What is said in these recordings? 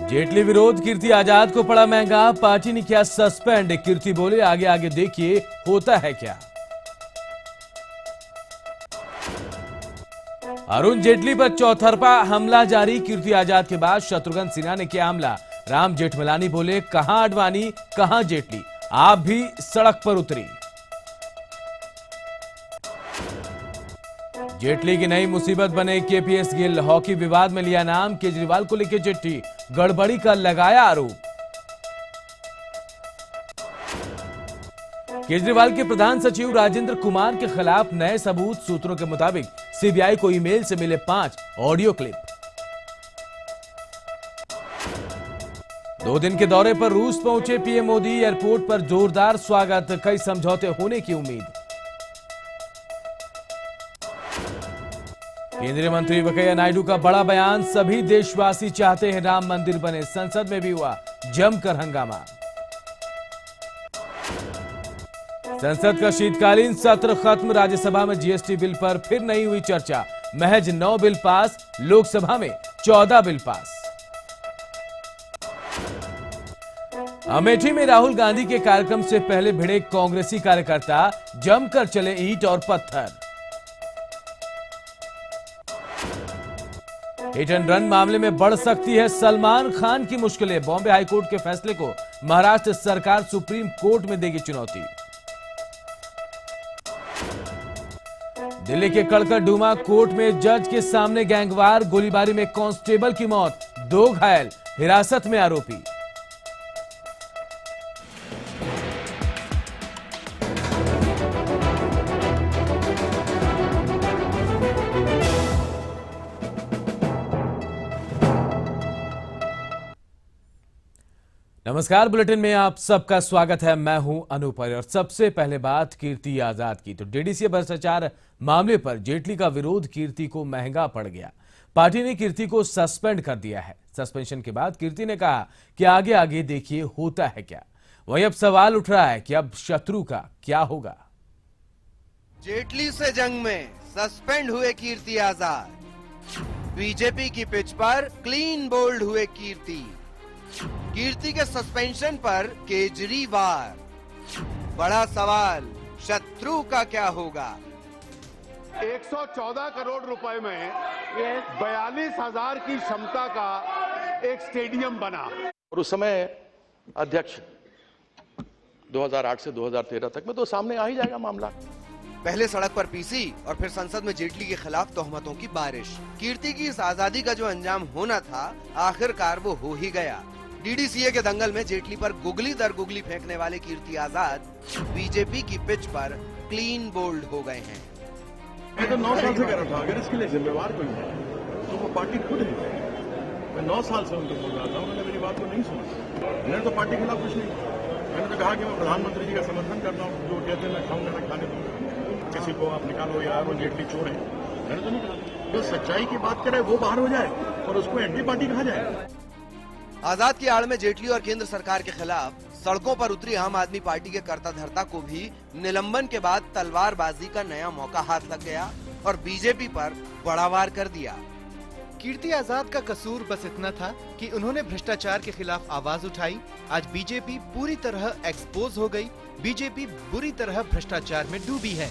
जेटली विरोध, कीर्ति आजाद को पड़ा महंगा, पार्टी ने किया सस्पेंड। कीर्ति बोले आगे आगे देखिए होता है क्या। अरुण जेटली पर चौतरफा हमला जारी, कीर्ति आजाद के बाद शत्रुघ्न सिन्हा ने किया हमला। राम जेठमलानी बोले कहां आडवाणी कहां जेटली, आप भी सड़क पर उतरी। जेटली की नई मुसीबत बने केपीएस गिल, हॉकी विवाद में लिया नाम, केजरीवाल को लेकर चिट्ठी, गड़बड़ी का लगाया आरोप। केजरीवाल के प्रधान सचिव राजेंद्र कुमार के खिलाफ नए सबूत, सूत्रों के मुताबिक सीबीआई को ईमेल से मिले 5 ऑडियो क्लिप। 2 दिन के दौरे पर रूस पहुंचे पीएम मोदी, एयरपोर्ट पर जोरदार स्वागत, कई समझौते होने की उम्मीद। केंद्रीय मंत्री वेंकैया नायडू का बड़ा बयान, सभी देशवासी चाहते हैं राम मंदिर बने, संसद में भी हुआ जमकर हंगामा। संसद का शीतकालीन सत्र खत्म, राज्यसभा में जीएसटी बिल पर फिर नहीं हुई चर्चा, महज 9 बिल पास, लोकसभा में 14 बिल पास। अमेठी में राहुल गांधी के कार्यक्रम से पहले भिड़े कांग्रेसी कार्यकर्ता, जमकर चले ईंट और पत्थर। हिट एंड रन मामले में बढ़ सकती है सलमान खान की मुश्किलें, बॉम्बे हाईकोर्ट के फैसले को महाराष्ट्र सरकार सुप्रीम कोर्ट में देगी चुनौती। दिल्ली के कड़कड़डूमा कोर्ट में जज के सामने गैंगवार, गोलीबारी में कांस्टेबल की मौत, 2 घायल, हिरासत में आरोपी। नमस्कार, बुलेटिन में आप सबका स्वागत है। मैं हूं अनूप और सबसे पहले बात कीर्ति आजाद की। तो डीडीसी भ्रष्टाचार मामले पर जेटली का विरोध कीर्ति को महंगा पड़ गया। पार्टी ने कीर्ति को सस्पेंड कर दिया है। सस्पेंशन के बाद कीर्ति ने कहा कि आगे आगे देखिए होता है क्या। वहीं अब सवाल उठ रहा है कि अब शत्रु का क्या होगा। जेटली से जंग में सस्पेंड हुए कीर्ति आजाद, बीजेपी की पिच पर क्लीन बोल्ड हुए कीर्ति के सस्पेंशन पर केजरीवाल। बड़ा सवाल, शत्रु का क्या होगा। 114 करोड़ रुपए में 42,000 की क्षमता का एक स्टेडियम बना और उस समय अध्यक्ष 2008 से 2013 तक में तो सामने आ ही जाएगा मामला। पहले सड़क पर पीसी और फिर संसद में जेटली के खिलाफ तोहमतों की बारिश। कीर्ति की इस आजादी का जो अंजाम होना था, आखिरकार वो हो ही गया। डीडीसीए के दंगल में जेटली पर गुगली दर गुगली फेंकने वाले कीर्ति आजाद बीजेपी की पिच पर क्लीन बोल्ड हो गए हैं। मैं तो 9 साल से कह रहा था, अगर इसके लिए जिम्मेवार कोई है तो वो पार्टी खुद है। मैं 9 साल से उनको बोल रहा था, उन्होंने मेरी बात को नहीं सुना। मैंने तो पार्टी के खिलाफ कुछ नहीं, मैंने तो कहा कि मैं प्रधानमंत्री जी का समर्थन करता हूँ, जो कहते हैं मैं खाऊंगा ना खाने दूंगा, किसी को आप निकालो यार वो जेटली चोर है, मैंने तो नहीं कहा। जो सच्चाई की बात करे वो बाहर हो जाए और उसको एंटी पार्टी कहा जाए। आजाद की आड़ में जेटली और केंद्र सरकार के खिलाफ सड़कों पर उतरी आम आदमी पार्टी के कर्ता धर्ता को भी निलंबन के बाद तलवारबाजी का नया मौका हाथ लग गया और बीजेपी पर बड़ा वार कर दिया। कीर्ति आजाद का कसूर बस इतना था कि उन्होंने भ्रष्टाचार के खिलाफ आवाज उठाई। आज बीजेपी पूरी तरह एक्सपोज हो गई। बीजेपी बुरी तरह भ्रष्टाचार में डूबी है।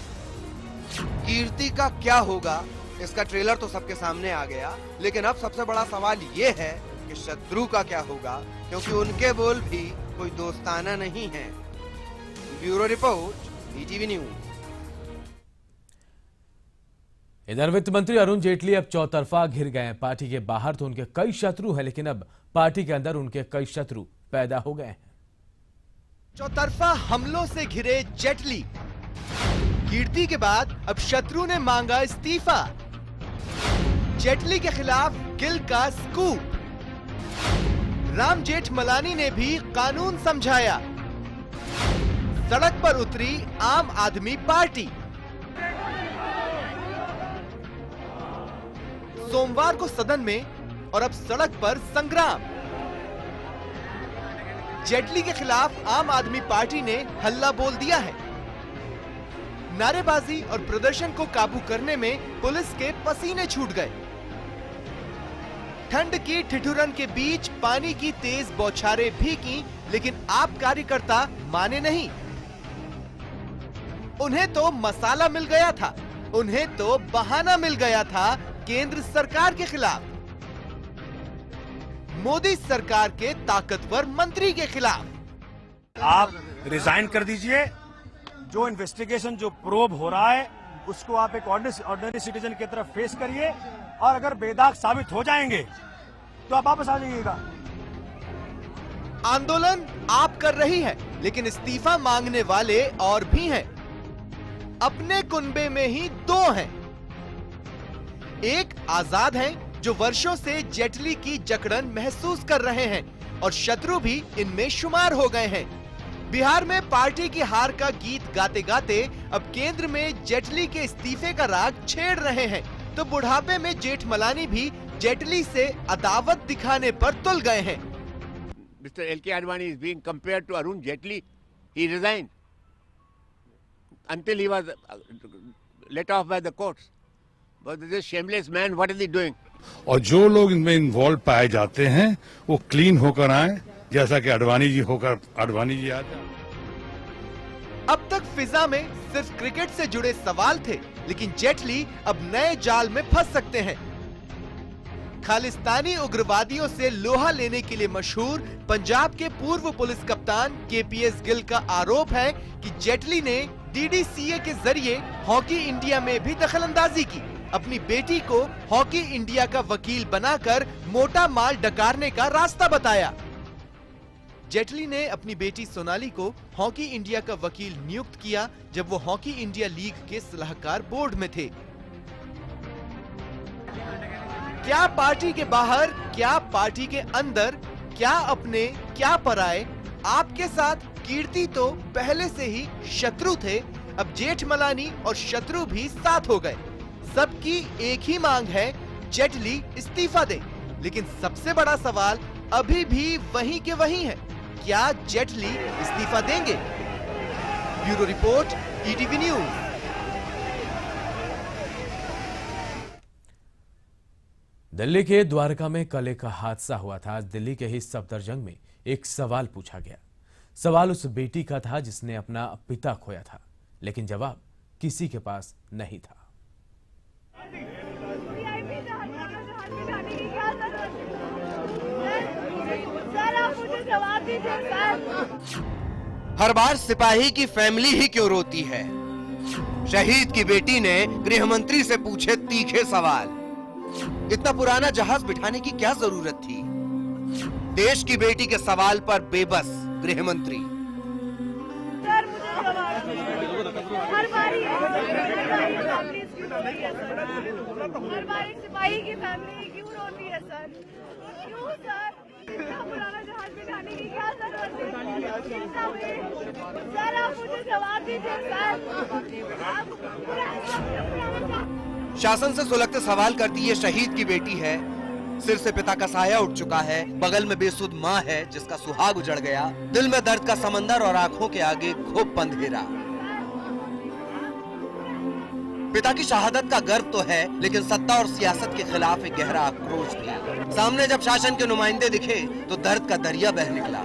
कीर्ति का क्या होगा, इसका ट्रेलर तो सबके सामने आ गया, लेकिन अब सबसे बड़ा सवाल ये है कि शत्रु का क्या होगा, क्योंकि उनके बोल भी कोई दोस्ताना नहीं है। Bureau report, ETV news. इधर वित्त मंत्री अरुण जेटली अब चौतरफा घिर गए हैं। पार्टी के बाहर तो उनके कई शत्रु हैं, लेकिन अब पार्टी के अंदर उनके कई शत्रु पैदा हो गए हैं। चौतरफा हमलों से घिरे जेटली, कीर्ति के बाद अब शत्रु ने मांगा इस्तीफा। जेटली के खिलाफ गिल का स्कूप, राम जेठमलानी ने भी कानून समझाया। सड़क पर उतरी आम आदमी पार्टी। सोमवार को सदन में और अब सड़क पर संग्राम। जेटली के खिलाफ आम आदमी पार्टी ने हल्ला बोल दिया है। नारेबाजी और प्रदर्शन को काबू करने में पुलिस के पसीने छूट गए। ठंड की ठिठुरन के बीच पानी की तेज बौछारें भी की, लेकिन आप कार्यकर्ता माने नहीं। उन्हें तो मसाला मिल गया था, उन्हें तो बहाना मिल गया था केंद्र सरकार के खिलाफ, मोदी सरकार के ताकतवर मंत्री के खिलाफ। आप रिजाइन कर दीजिए। जो इन्वेस्टिगेशन जो प्रोब हो रहा है उसको आप एक ऑर्डिनरी सिटीजन की तरफ फेस करिए, और अगर बेदाग साबित हो जाएंगे तो आप वापस आ जाइएगा। आंदोलन आप कर रही है, लेकिन इस्तीफा मांगने वाले और भी हैं। अपने कुनबे में ही दो हैं। एक आजाद हैं, जो वर्षों से जेटली की जकड़न महसूस कर रहे हैं, और शत्रु भी इनमें शुमार हो गए हैं। बिहार में पार्टी की हार का गीत गाते गाते अब केंद्र में जेटली के इस्तीफे का राग छेड़ रहे हैं, तो बुढ़ापे में जेठमलानी भी जेटली से अदावत दिखाने पर तुल गए हैं। Mr. L.K. Advani is being compared to Arun Jaitley. He resigned until he was let off by the courts. But this shameless man, what is he doing? और जो लोग इनमें इन्वॉल्व पाए जाते हैं वो क्लीन होकर आए, जैसा कि अडवाणी जी होकर अडवाणी जी आते। अब तक फिजा में सिर्फ क्रिकेट से जुड़े सवाल थे, लेकिन जेटली अब नए जाल में फंस सकते हैं। खालिस्तानी उग्रवादियों से लोहा लेने के लिए मशहूर पंजाब के पूर्व पुलिस कप्तान केपीएस गिल का आरोप है कि जेटली ने डीडीसीए के जरिए हॉकी इंडिया में भी दखलंदाजी की, अपनी बेटी को हॉकी इंडिया का वकील बनाकर मोटा माल डकारने का रास्ता बताया। जेटली ने अपनी बेटी सोनाली को हॉकी इंडिया का वकील नियुक्त किया जब वो हॉकी इंडिया लीग के सलाहकार बोर्ड में थे। क्या पार्टी के बाहर, क्या पार्टी के अंदर, क्या अपने, क्या पराए, आपके साथ कीर्ति तो पहले से ही शत्रु थे, अब जेठमलानी और शत्रु भी साथ हो गए। सबकी एक ही मांग है, जेटली इस्तीफा दे। लेकिन सबसे बड़ा सवाल अभी भी वहीं के वहीं है, क्या जेटली इस्तीफा देंगे? Bureau report, ETV news. Delhi के द्वारका में कल एक हादसा हुआ था। दिल्ली के ही सफदरजंग में एक सवाल पूछा गया। सवाल उस बेटी का था जिसने अपना पिता खोया था, लेकिन जवाब किसी के पास नहीं था। हर बार सिपाही की फैमिली ही क्यों रोती है? शहीद की बेटी ने गृह मंत्री से पूछे तीखे सवाल। इतना पुराना जहाज बिठाने की क्या जरूरत थी? देश की बेटी के सवाल पर बेबस गृह मंत्री। हर बारी सिपाही की फैमिली क्यों रोती है सर? क्यों सर? इतना पुराना जहाज बिठाने की क्या जरूरत है? सर आप मुझे जवाब दीजिए सर। शासन से सुलगते सवाल करती ये शहीद की बेटी है। सिर से पिता का साया उठ चुका है, बगल में बेसुध माँ है जिसका सुहाग उजड़ गया, दिल में दर्द का समंदर और आंखों के आगे घोप अंधेरा। पिता की शहादत का गर्व तो है, लेकिन सत्ता और सियासत के खिलाफ एक गहरा आक्रोश भी। सामने जब शासन के नुमाइंदे दिखे तो दर्द का दरिया बह निकला।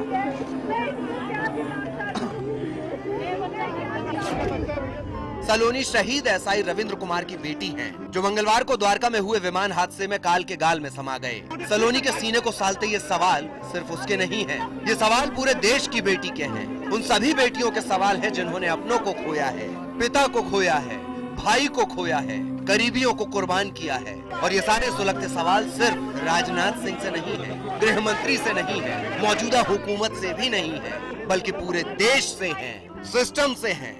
सलोनी शहीद एसआई रविंद्र कुमार की बेटी हैं, जो मंगलवार को द्वारका में हुए विमान हादसे में काल के गाल में समा गए। सलोनी के सीने को सालते ये सवाल सिर्फ उसके नहीं हैं, ये सवाल पूरे देश की बेटी के हैं। उन सभी बेटियों के सवाल हैं जिन्होंने अपनों को खोया है, पिता को खोया है, भाई को खोया है, करीबियों को कुर्बान किया है। और ये सारे सुलगते सवाल सिर्फ राजनाथ सिंह से नहीं है, गृह मंत्री से नहीं है, मौजूदा हुकूमत से भी नहीं है, बल्कि पूरे देश से हैं, सिस्टम से हैं।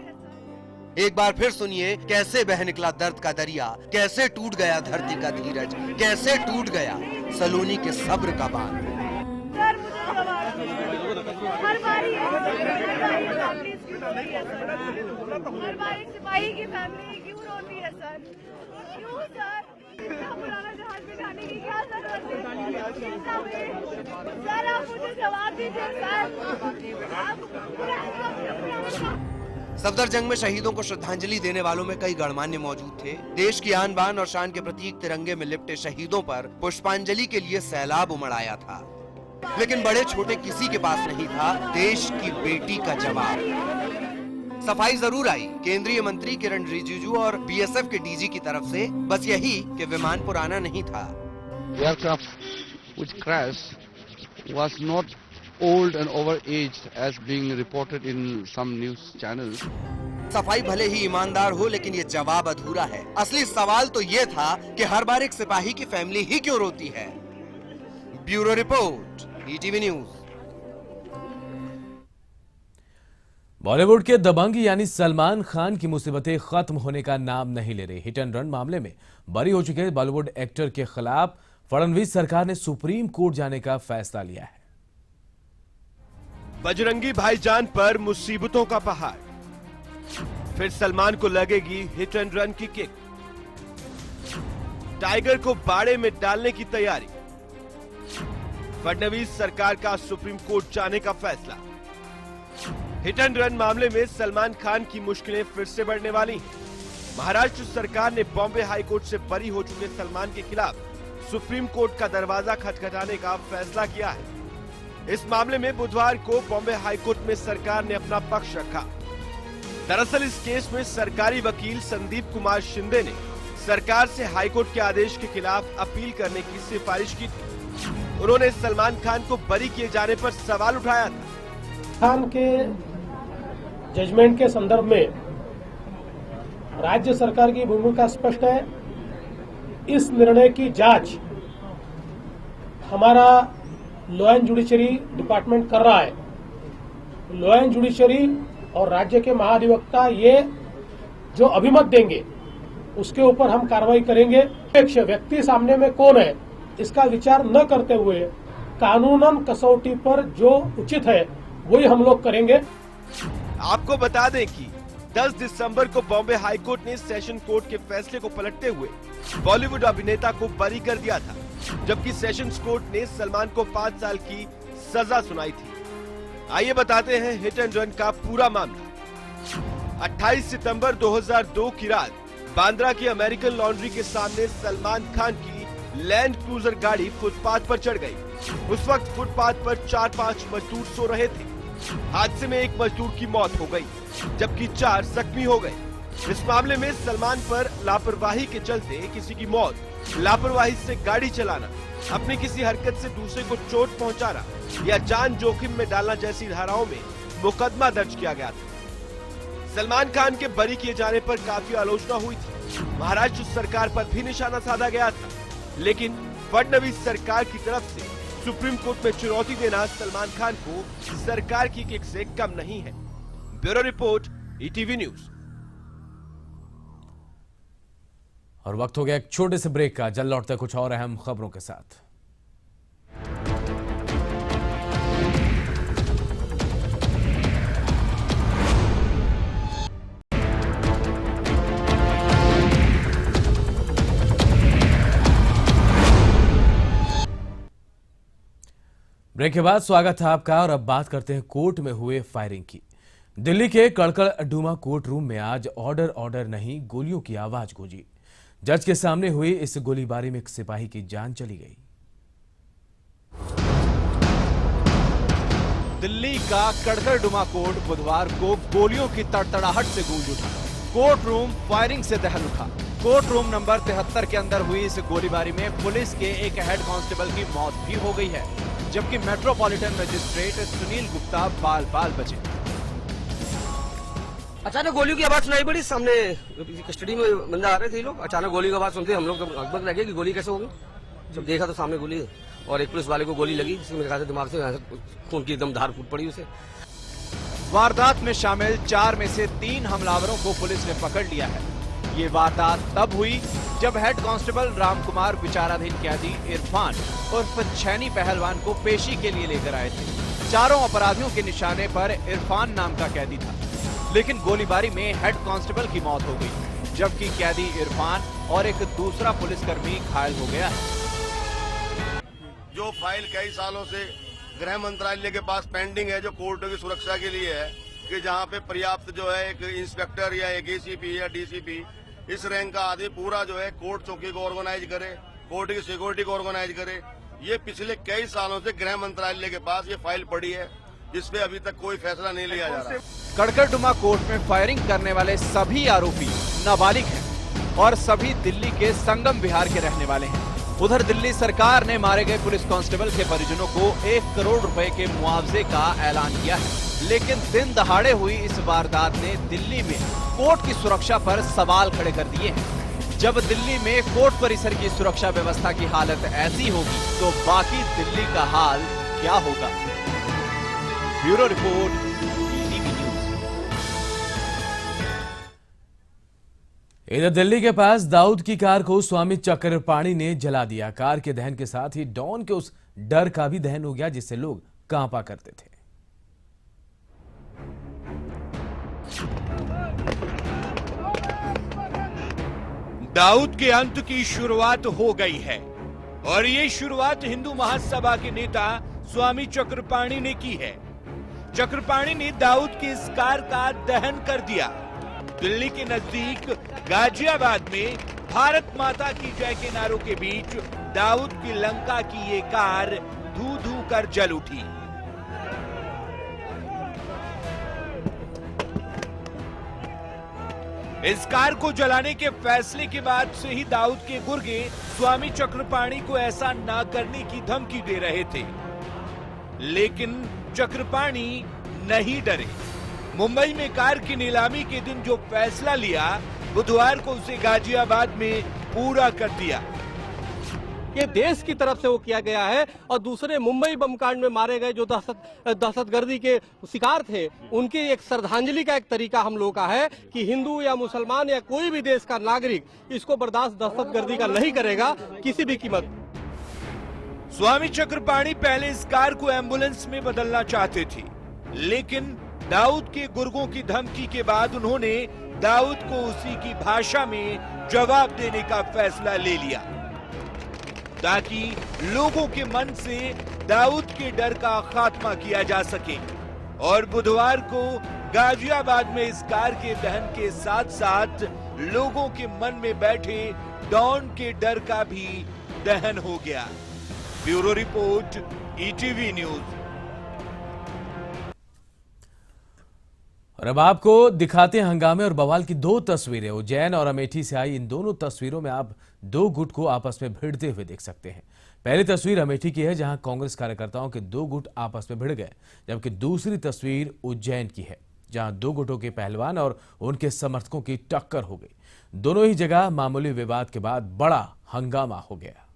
एक बार फिर सुनिए कैसे बह निकला दर्द का दरिया, कैसे टूट गया धरती का धीरज, कैसे टूट गया सलोनी के सब्र का बांध। हर बारी सिपाही की फैमिली क्यों रोती है सर? क्यों सर? इतना पुराना जहाज में जाने की क्या जरूरत है? सर आप मुझे जवाब दीजिए सर। आप पुराना सफदरजंग में शहीदों को श्रद्धांजलि देने वालों में कई गणमान्य मौजूद थे। देश की आन बान और शान के प्रतीक तिरंगे में लिपटे शहीदों पर पुष्पांजलि के लिए सैलाब उमड़ आया था, लेकिन बड़े छोटे किसी के पास नहीं था देश की बेटी का जवाब। सफाई जरूर आई केंद्रीय मंत्री किरण रिजिजू और बीएसएफ के डीजी की तरफ से, बस यही कि विमान पुराना नहीं था। Aircraft which crashed was not old and over-aged as being reported in some news channels. सफाई भले ही ईमानदार हो, लेकिन ये जवाब अधूरा है। असली सवाल तो ये था कि हर बार एक सिपाही की फैमिली ही क्यों रोती है। Bureau report, ETV news. Bollywood के दबंग यानी सलमान खान की मुसीबतें खत्म होने का नाम नहीं ले रही। हिट एंड रन मामले में बरी हो चुके बॉलीवुड एक्टर के खिलाफ फडणवीस सरकार ने सुप्रीम कोर्ट जाने का फैसला लिया है। बजरंगी भाईजान पर मुसीबतों का पहाड़, फिर सलमान को लगेगी हिट एंड रन की किक। टाइगर को बाड़े में डालने की तैयारी, फडणवीस सरकार का सुप्रीम कोर्ट जाने का फैसला। हिट एंड रन मामले में सलमान खान की मुश्किलें फिर से बढ़ने वाली हैं। महाराष्ट्र सरकार ने बॉम्बे हाईकोर्ट से बरी हो चुके सलमान के खिलाफ सुप्रीम कोर्ट का दरवाजा खटखटाने का फैसला किया है। इस मामले में बुधवार को बॉम्बे हाईकोर्ट में सरकार ने अपना पक्ष रखा। दरअसल इस केस में सरकारी वकील संदीप कुमार शिंदे ने सरकार से हाईकोर्ट के आदेश के खिलाफ अपील करने की सिफारिश की थी। उन्होंने सलमान खान को बरी किए जाने पर सवाल उठाया था। खान के जजमेंट के संदर्भ में राज्य सरकार की भूमिका स्पष्ट है। इस निर्णय की जांच हमारा लॉ एंड जुडिशरी डिपार्टमेंट कर रहा है। लॉ एंड जुडिशरी और राज्य के महाधिवक्ता ये जो अभिमत देंगे उसके ऊपर हम कार्रवाई करेंगे। व्यक्ति सामने में कौन है इसका विचार न करते हुए कानूनन कसौटी पर जो उचित है वही हम लोग करेंगे। आपको बता दें कि 10 दिसंबर को बॉम्बे हाईकोर्ट ने सेशन कोर्ट के फैसले को पलटते हुए बॉलीवुड अभिनेता को बरी कर दिया था, जबकि सेशंस कोर्ट ने सलमान को 5 साल की सजा सुनाई थी। आइए बताते हैं हिट एंड रन का पूरा मामला। 28 सितंबर 2002 की रात बांद्रा की अमेरिकन लॉन्ड्री के सामने सलमान खान की लैंड क्रूजर गाड़ी फुटपाथ पर चढ़ गई। उस वक्त फुटपाथ पर 4-5 मजदूर सो रहे थे। हादसे में एक मजदूर की मौत हो गई, जबकि 4 जख्मी हो गए। इस मामले में सलमान पर लापरवाही के चलते किसी की मौत, लापरवाही से गाड़ी चलाना, अपनी किसी हरकत से दूसरे को चोट पहुंचाना या जान जोखिम में डालना जैसी धाराओं में मुकदमा दर्ज किया गया था। सलमान खान के बरी किए जाने पर काफी आलोचना हुई थी। महाराष्ट्र सरकार पर भी निशाना साधा गया था, लेकिन फडणवीस सरकार की तरफ से सुप्रीम कोर्ट में चुनौती देना सलमान खान को सरकार की किक से कम नहीं है। Bureau report, ETV news. और वक्त हो गया एक छोटे से ब्रेक का। जल्द लौटते कुछ और अहम खबरों के साथ। ब्रेक के बाद स्वागत है आपका और अब बात करते हैं कोर्ट में हुए फायरिंग की। दिल्ली के कड़कड़डूमा कोर्ट रूम में आज ऑर्डर नहीं गोलियों की आवाज गूंजी। जज के सामने हुई इस गोलीबारी में एक सिपाही की जान चली गई। दिल्ली का कड़कड़डूमा कोर्ट बुधवार को गोलियों की तड़तड़ाहट से गूंज उठा। कोर्ट रूम फायरिंग से दहल उठा। कोर्ट रूम नंबर 73 के अंदर हुई इस गोलीबारी में पुलिस के एक हेड कांस्टेबल की मौत भी हो गई है, जबकि मेट्रोपॉलिटन मजिस्ट्रेट सुनील गुप्ता बाल बाल बचे। अचानक गोलियों की आवाज सुनाई पड़ी। सामने कस्टडी में बंदा आ रहे थे लोग। अचानक गोली की आवाज सुनते हम लोग तो अकबक लगे कि गोली कैसे होगी। जब देखा तो सामने गोली और एक पुलिस वाले को गोली लगी, जिसमें मेरे ख्याल से दिमाग से खून की एकदम धार फूट पड़ी उसे। वारदात में शामिल 4 में से 3 हमलावरों को पुलिस ने पकड़ लिया है। ये वारदात तब हुई जब हेड कांस्टेबल रामकुमार विचाराधीन कैदी इरफान उर्फ छैनी पहलवान को पेशी के लिए लेकर आए थे। चारों अपराधियों के निशाने पर इरफान नाम का कैदी था, लेकिन गोलीबारी में हेड कांस्टेबल की मौत हो गई, जबकि कैदी इरफान और एक दूसरा पुलिसकर्मी घायल हो गया है। जो फाइल कई सालों से गृह मंत्रालय के पास पेंडिंग है, जो कोर्टों की सुरक्षा के लिए है, कि जहां पे पर्याप्त जो है एक इंस्पेक्टर या एक एसीपी या डीसीपी इस रैंक का आदमी पूरा जो है कोर्ट चौकी को ऑर्गेनाइज करे, कोर्ट की सिक्योरिटी को ऑर्गेनाइज करे, ये पिछले कई सालों से गृह मंत्रालय के पास ये फाइल पड़ी है, जिसपे अभी तक कोई फैसला नहीं लिया जा रहा। कड़कड़डुमा कोर्ट में फायरिंग करने वाले सभी आरोपी नाबालिग हैं और सभी दिल्ली के संगम विहार के रहने वाले हैं। उधर दिल्ली सरकार ने मारे गए पुलिस कांस्टेबल के परिजनों को 1 करोड़ रुपए के मुआवजे का ऐलान किया है, लेकिन दिन दहाड़े हुई इस वारदात ने दिल्ली में कोर्ट की सुरक्षा पर सवाल खड़े कर दिए हैं। जब दिल्ली में कोर्ट परिसर की सुरक्षा व्यवस्था की हालत ऐसी होगी तो बाकी दिल्ली का हाल क्या होगा? Bureau report, ETV news. इधर दिल्ली के पास दाऊद की कार को स्वामी चक्रपाणी ने जला दिया। कार के दहन के साथ ही डॉन के उस डर का भी दहन हो गया जिससे लोग कांपा करते थे। दाऊद के अंत की शुरुआत हो गई है और ये शुरुआत हिंदू महासभा के नेता स्वामी चक्रपाणी ने की है। चक्रपाणी ने दाऊद की इस कार का दहन कर दिया। दिल्ली के नजदीक गाजियाबाद में भारत माता की जय के नारों के बीच दाऊद की लंका की ये कार धू धू कर जल उठी। इस कार को जलाने के फैसले के बाद से ही दाऊद के गुर्गे स्वामी चक्रपाणी को ऐसा ना करने की धमकी दे रहे थे, लेकिन चक्रपाणी नहीं डरे। मुंबई में कार की नीलामी के दिन जो फैसला लिया, बुधवार को उसे गाजियाबाद में पूरा कर दिया। ये देश की तरफ से वो किया गया है और दूसरे मुंबई बम कांड में मारे गए जो दहशतगर्दी के शिकार थे, उनकी एक श्रद्धांजलि का एक तरीका हम लोगों का है कि हिंदू या मुसलमान या कोई भी देश का नागरिक इसको बर्दाश्त दहशतगर्दी का नहीं करेगा किसी भी कीमत। स्वामी चक्रपाणी पहले इस कार को एम्बुलेंस में बदलना चाहते थे, लेकिन दाऊद के गुर्गों की धमकी के बाद उन्होंने दाऊद को उसी की भाषा में जवाब देने का फैसला ले लिया ताकि लोगों के मन से दाऊद के डर का खात्मा किया जा सके। और बुधवार को गाजियाबाद में इस कार के दहन के साथ साथ लोगों के मन में बैठे डॉन के डर का भी दहन हो गया। Bureau report, ETV news. और अब आपको दिखाते हैं हंगामे और बवाल की 2 तस्वीरें। उज्जैन और अमेठी से आई इन दोनों तस्वीरों में आप 2 गुट को आपस में भिड़ते हुए देख सकते हैं। पहली तस्वीर अमेठी की है जहां कांग्रेस कार्यकर्ताओं के 2 गुट आपस में भिड़ गए, जबकि दूसरी तस्वीर उज्जैन की है जहां 2 गुटों के पहलवान और उनके समर्थकों की टक्कर हो गई। दोनों ही जगह मामूली विवाद के बाद बड़ा हंगामा हो गया।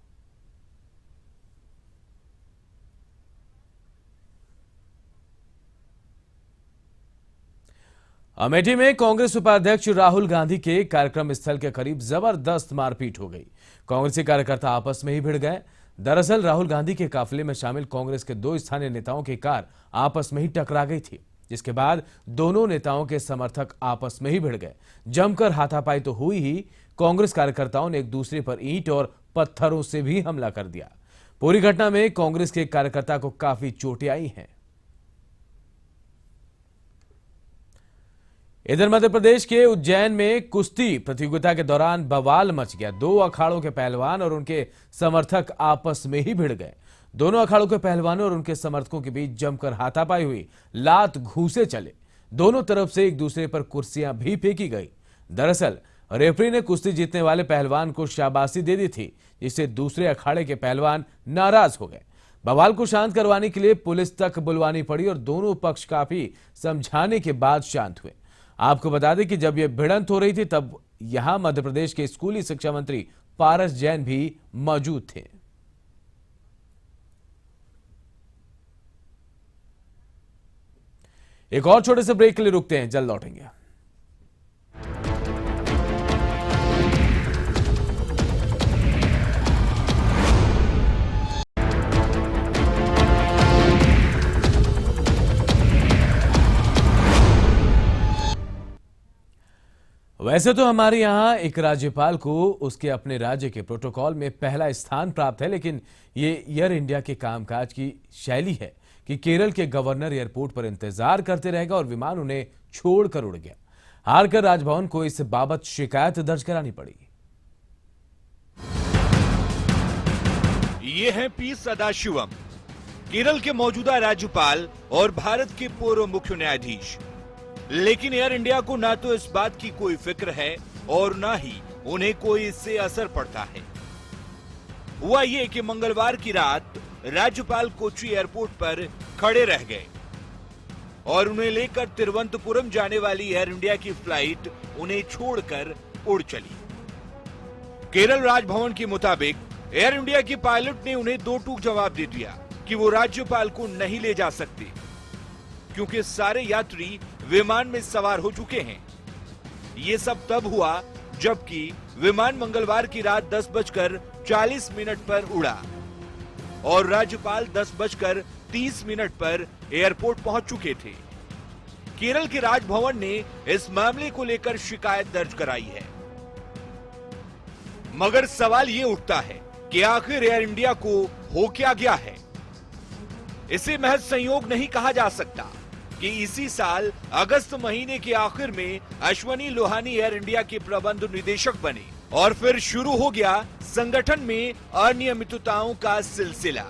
अमेठी में कांग्रेस उपाध्यक्ष राहुल गांधी के कार्यक्रम स्थल के करीब जबरदस्त मारपीट हो गई। कांग्रेसी कार्यकर्ता आपस में ही भिड़ गए। दरअसल राहुल गांधी के काफिले में शामिल कांग्रेस के 2 स्थानीय नेताओं की कार आपस में ही टकरा गई थी, जिसके बाद दोनों नेताओं के समर्थक आपस में ही भिड़ गए। जमकर हाथापाई तो हुई ही, कांग्रेस कार्यकर्ताओं ने एक दूसरे पर ईंट और पत्थरों से भी हमला कर दिया। पूरी घटना में कांग्रेस के एक कार्यकर्ता को काफी चोटें आई हैं। इधर मध्य प्रदेश के उज्जैन में कुश्ती प्रतियोगिता के दौरान बवाल मच गया। 2 अखाड़ों के पहलवान और उनके समर्थक आपस में ही भिड़ गए। दोनों अखाड़ों के पहलवानों और उनके समर्थकों के बीच जमकर हाथापाई हुई, लात घूंसे चले। दोनों तरफ से एक दूसरे पर कुर्सियां भी फेंकी गई। दरअसल रेफरी ने कुश्ती जीतने वाले पहलवान को शाबाशी दे दी थी, जिससे दूसरे अखाड़े के पहलवान नाराज हो गए। बवाल को शांत करवाने के लिए पुलिस तक बुलवानी पड़ी और दोनों पक्ष काफी समझाने के बाद शांत हुए। आपको बता दें कि जब यह भिड़ंत हो रही थी तब यहां मध्य प्रदेश के स्कूली शिक्षा मंत्री पारस जैन भी मौजूद थे। एक और छोटे से ब्रेक के लिए रुकते हैं, जल्द लौटेंगे। वैसे तो हमारे यहाँ एक राज्यपाल को उसके अपने राज्य के प्रोटोकॉल में पहला स्थान प्राप्त है, लेकिन ये एयर इंडिया के कामकाज की शैली है कि केरल के गवर्नर एयरपोर्ट पर इंतजार करते रहेगा और विमान उन्हें छोड़कर उड़ गया। हारकर राजभवन को इस बाबत शिकायत दर्ज करानी पड़ी। ये हैं पी सदाशिवम, केरल के मौजूदा राज्यपाल और भारत के पूर्व मुख्य न्यायाधीश। लेकिन एयर इंडिया को ना तो इस बात की कोई फिक्र है और ना ही उन्हें कोई इससे असर पड़ता है। हुआ ये कि मंगलवार की रात राज्यपाल कोच्चि एयरपोर्ट पर खड़े रह गए और उन्हें लेकर तिरुवनंतपुरम जाने वाली एयर इंडिया की फ्लाइट उन्हें छोड़कर उड़ चली। केरल राजभवन के मुताबिक एयर इंडिया की पायलट ने उन्हें दो टूक जवाब दे दिया कि वो राज्यपाल को नहीं ले जा सकते क्योंकि सारे यात्री विमान में सवार हो चुके हैं। ये सब तब हुआ जबकि विमान मंगलवार की रात 10:40 पर उड़ा और राज्यपाल 10:30 पर एयरपोर्ट पहुंच चुके थे। केरल के राजभवन ने इस मामले को लेकर शिकायत दर्ज कराई है, मगर सवाल ये उठता है कि आखिर एयर इंडिया को हो क्या गया है। इसे महज संयोग नहीं कहा जा सकता कि इसी साल अगस्त महीने के आखिर में अश्वनी लोहानी एयर इंडिया के प्रबंध निदेशक बने और फिर शुरू हो गया संगठन में अनियमितताओं का सिलसिला।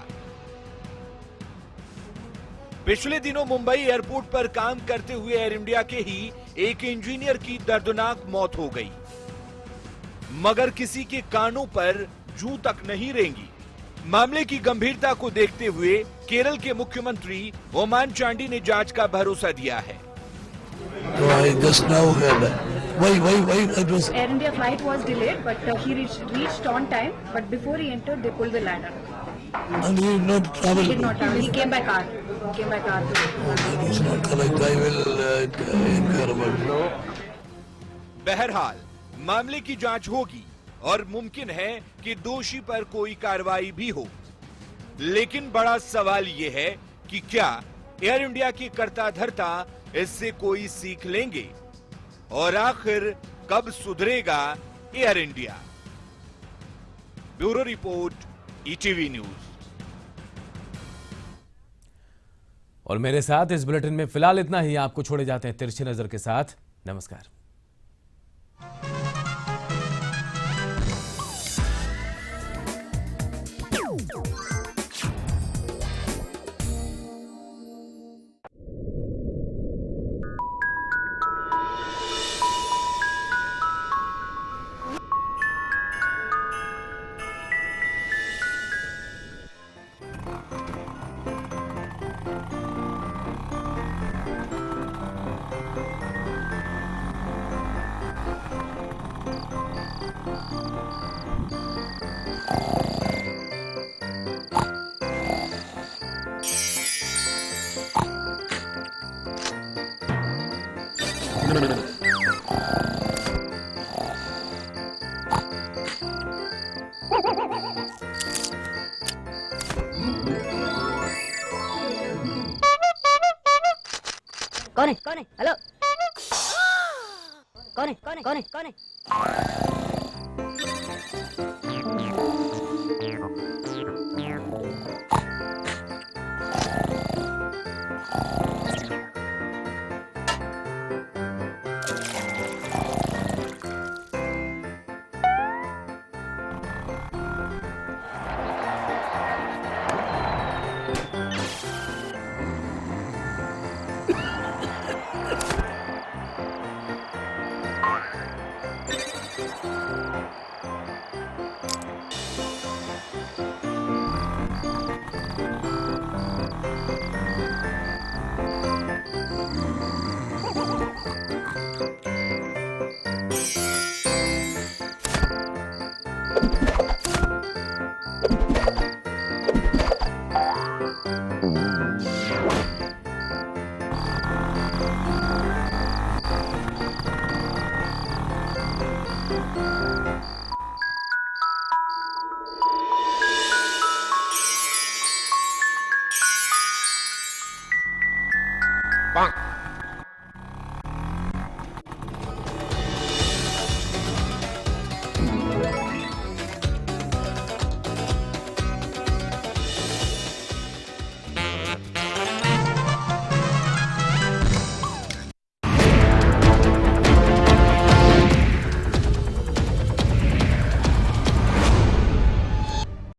पिछले दिनों मुंबई एयरपोर्ट पर काम करते हुए एयर इंडिया के ही एक इंजीनियर की दर्दनाक मौत हो गई, मगर किसी के कानों पर जूं तक नहीं रेंगी। मामले की गंभीरता को देखते हुए केरल के मुख्यमंत्री ओमान चांडी ने जांच का भरोसा दिया है। Air India flight was delayed, but he reached on time. But before he entered, they pulled the ladder. And he did not travel. He did not travel. He came by car. He came by car. That is not correct. I will inquire about it. बहरहाल मामले की जांच होगी और मुमकिन है कि दोषी पर कोई कार्रवाई भी हो। लेकिन बड़ा सवाल यह है कि क्या एयर इंडिया की कर्ता धर्ता इससे कोई सीख लेंगे और आखिर कब सुधरेगा air India. Bureau report, ETV news. और मेरे साथ इस बुलेटिन में फिलहाल इतना ही। आपको छोड़े जाते हैं तिरछी नजर के साथ। नमस्कार। कौन है हेलो कौन है